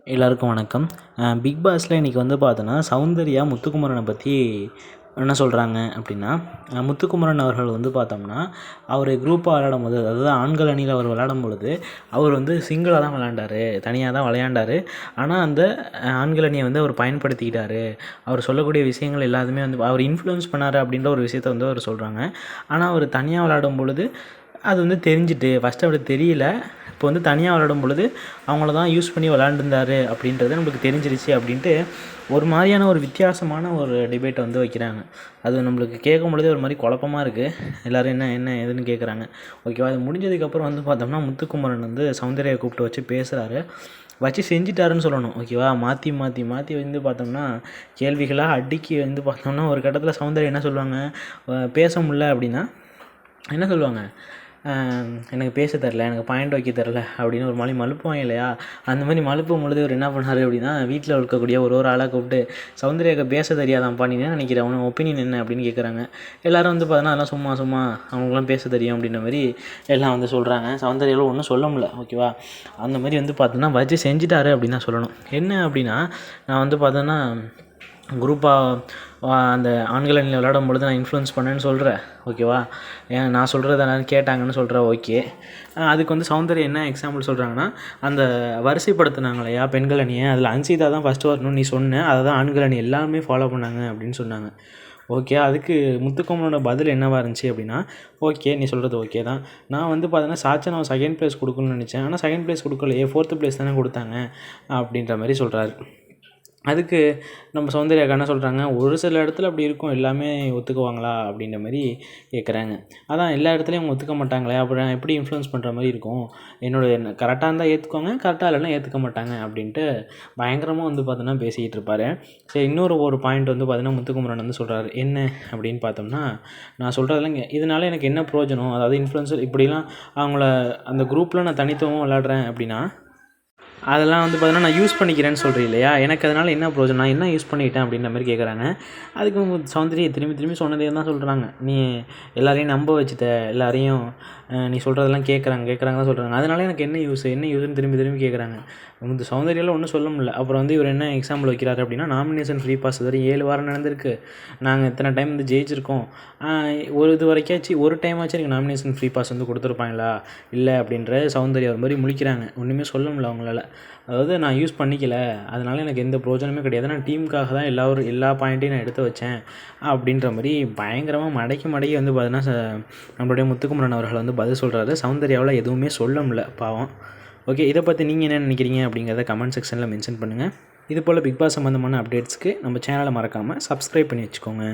எல்லாருக்கும் வணக்கம். பிக் பாஸில் இன்றைக்கி வந்து பார்த்தோன்னா, சௌந்தர்யா முத்துக்குமரனை பற்றி என்ன சொல்கிறாங்க அப்படின்னா, முத்துக்குமரன் அவர்கள் வந்து பார்த்தோம்னா, அவர் குரூப்பாக விளையாடும்போது, அதாவது ஆண்கள் அணியில் அவர் விளையாடும் பொழுது, அவர் வந்து சிங்கிளாக தான் விளையாண்டாரு, தனியாக தான் விளையாண்டாரு. ஆனால் அந்த ஆண்கள் அணியை வந்து அவர் பயன்படுத்திக்கிட்டாரு. அவர் சொல்லக்கூடிய விஷயங்கள் எல்லாத்துமே வந்து அவர் இன்ஃப்ளூயன்ஸ் பண்ணார் அப்படின்ற ஒரு விஷயத்த வந்து அவர் சொல்கிறாங்க. ஆனால் அவர் தனியாக விளையாடும் பொழுது அது வந்து தெரிஞ்சுட்டு, ஃபஸ்ட்டு அவருக்கு தெரியல. இப்போ வந்து தனியாக விளையாடும் பொழுது அவங்கள தான் யூஸ் பண்ணி விளையாண்டுருந்தாரு அப்படின்றது நம்மளுக்கு தெரிஞ்சிருச்சு அப்படின்ட்டு ஒரு மாதிரியான ஒரு வித்தியாசமான ஒரு டிபேட்டை வந்து வைக்கிறாங்க. அது நம்மளுக்கு கேட்கும் பொழுதே ஒரு மாதிரி குழப்பமாக இருக்குது. எல்லோரும் என்ன என்ன ஏதுன்னு கேட்குறாங்க. ஓகேவா, அது முடிஞ்சதுக்கப்புறம் வந்து பார்த்தோம்னா முத்துக்குமரன் வந்து சௌந்தர்யாவை கூப்பிட்டு வச்சு பேசுகிறாரு. வச்சு செஞ்சிட்டாருன்னு சொல்லணும். ஓகேவா, மாற்றி மாற்றி மாற்றி வந்து பார்த்தோம்னா கேள்விகளாக அடுக்கி வந்து பார்த்தோம்னா ஒரு கட்டத்தில் சௌந்தர்யா என்ன சொல்லுவாங்க, பேச முடியல அப்படின்னா என்ன சொல்லுவாங்க, எனக்கு பேச தெரில, எனக்கு பாயிண்ட் வைக்க தெரில அப்படின்னு ஒரு மாதிரி மழுப்புவாங்க இல்லையா, அந்த மாதிரி மழுப்பும் பொழுது இவர் என்ன பண்ணார் அப்படின்னா, வீட்டில் இருக்கக்கூடிய ஒரு ஆளாக கூப்பிட்டு, சௌந்தர்யாவுக்கு பேச தெரியாதான்ப்பா, நீ என்ன நினைக்கிறேன், அவனு ஒப்பீனியன் என்ன அப்படின்னு கேட்குறாங்க. எல்லோரும் வந்து பார்த்தோன்னா அதெல்லாம் சும்மா சும்மா அவங்களுக்குலாம் பேச தெரியும் அப்படின்ற மாதிரி எல்லாம் வந்து சொல்கிறாங்க. சௌந்தர்யாவில் ஒன்றும் சொல்ல முடியல. ஓகேவா, அந்த மாதிரி வந்து பார்த்தோன்னா வச்சு செஞ்சிட்டாரு அப்படின்னு தான் சொல்லணும். என்ன அப்படின்னா, நான் வந்து பார்த்தோன்னா குரூப்பாக அந்த ஆண்கள் அணியில் விளையாடும் பொழுது நான் இன்ஃப்ளூயன்ஸ் பண்ணேன்னு சொல்கிறேன். ஓகேவா, ஏன் நான் சொல்கிறத எல்லாரும் கேட்டாங்கன்னு சொல்கிறேன். ஓகே, அதுக்கு வந்து சௌந்தர்யா என்ன எக்ஸாம்பிள் சொல்கிறாங்கன்னா, அந்த வரிசைப்படுத்தினாங்க இல்லையா பெண்கள் அணியை, அதில் அன்சிதா தான் ஃபஸ்ட்டு வரணும்னு நீ சொன்ன, அதை தான் ஆண்கள் அணி எல்லாமே ஃபாலோ பண்ணாங்க அப்படின்னு சொன்னாங்க. ஓகே, அதுக்கு முத்துக்குமரனோட பதில் என்னவாக இருந்துச்சு அப்படின்னா, ஓகே நீ சொல்கிறது ஓகே தான், நான் வந்து பார்த்தீங்கன்னா சாச்சனாவை செகண்ட் ப்ளேஸ் கொடுக்கணும்னு நினச்சேன், ஆனால் செகண்ட் ப்ளேஸ் கொடுக்கலையே, 4th ப்ளேஸ் தானே கொடுத்தாங்க அப்படின்ற மாதிரி சொல்கிறாரு. அதுக்கு நம்ம சௌந்தர்யாக்கா என்ன சொல்கிறாங்க, ஒரு சில இடத்துல அப்படி இருக்கும், எல்லாமே ஒத்துக்குவாங்களா அப்படின்ற மாதிரி கேட்குறாங்க. அதான் எல்லா இடத்துலையும் அவங்க ஒத்துக்க மாட்டாங்களே, அப்புறம் எப்படி இன்ஃப்ளூயன்ஸ் பண்ணுற மாதிரி இருக்கும், என்ன கரெக்டாக இருந்தால் ஏற்றுக்குவாங்க, கரெக்டாக இல்லைன்னா ஏற்றுக்க மாட்டாங்க அப்படின்ட்டு பயங்கரமாக வந்து பார்த்தோன்னா பேசிக்கிட்டு இருப்பார். சரி, ஒரு பாயிண்ட் வந்து பார்த்தீங்கன்னா முத்துக்குமரன் வந்து சொல்கிறாரு. என்ன அப்படின்னு பார்த்தோம்னா, நான் சொல்கிறதெல்லாம் இதனால எனக்கு என்ன பிரயோஜனம், அதாவது இன்ஃப்ளூயன்சர் இப்படிலாம் அவங்கள அந்த குரூப்பில் நான் தனித்துவமாக விளையாடுறேன் அப்படின்னா, அதெல்லாம் வந்து பார்த்தீங்கன்னா நான் யூஸ் பண்ணிக்கிறேன்னு சொல்கிறீங்க இல்லையா, எனக்கு அதனால் என்ன பிரயோஜனம், நான் என்ன யூஸ் பண்ணிக்கிட்டேன் அப்படின்ற மாதிரி கேட்குறாங்க. அதுக்கு சௌந்தர்யா திரும்பி திரும்பி சொன்னதே தான் சொல்கிறாங்க, நீ எல்லாரையும் நம்ப வச்சுட்ட, எல்லாரையும் நீ சொல்கிறதெல்லாம் கேட்குறாங்க தான் சொல்கிறாங்க, அதனால எனக்கு என்ன யூஸ்ன்னு திரும்பி திரும்பி கேட்குறாங்க. இந்த சௌந்தர்யாவில் ஒன்றும் சொல்ல முடியல. அப்புறம் வந்து இவர் என்ன எக்ஸாம்பிள் வைக்கிறாரு அப்படின்னா, நாமினேஷன் ஃப்ரீ பாஸ் வரை 7 வாரம் நடந்திருக்கு, நாங்கள் இத்தனை டைம் வந்து ஜெயிச்சிருக்கோம், இது வரைக்காச்சும் ஒரு டைமாச்சும் எனக்கு நாமினேஷன் ஃப்ரீ பாஸ் வந்து கொடுத்துருப்பாங்களா, இல்லை அப்படின்ற சௌந்தர்யா ஒரு மாதிரி முழிக்கிறாங்க. ஒன்றுமே சொல்ல முடியல அவங்களால. அதாவது நான் யூஸ் பண்ணிக்கல, அதனால் எனக்கு எந்த பிரயோஜனமே கிடையாது, நான் டீமுக்காக தான் எல்லா பாயிண்ட்டையும் நான் எடுத்து வச்சேன் அப்படின்ற மாதிரி பயங்கரமாக மடக்கி வந்து பார்த்தீங்கன்னா நம்மளுடைய முத்துக்குமரன் அவர்கள் வந்து பதில் சொல்கிறாரு. சௌந்தர்யாவில் எதுவுமே சொல்ல முடியல பாவம். ஓகே, இதை பற்றி நீங்கள் என்ன நினைக்கிறீங்க அப்படிங்கிறத கமெண்ட் செக்ஷனில் மென்ஷன் பண்ணுங்கள். இது போல் பிக் பாஸ் சம்மந்தமான அப்டேட்ஸ்க்கு நம்ம சேனலை மறக்காமல் சப்ஸ்கிரைப் பண்ணி வச்சுக்கோங்க.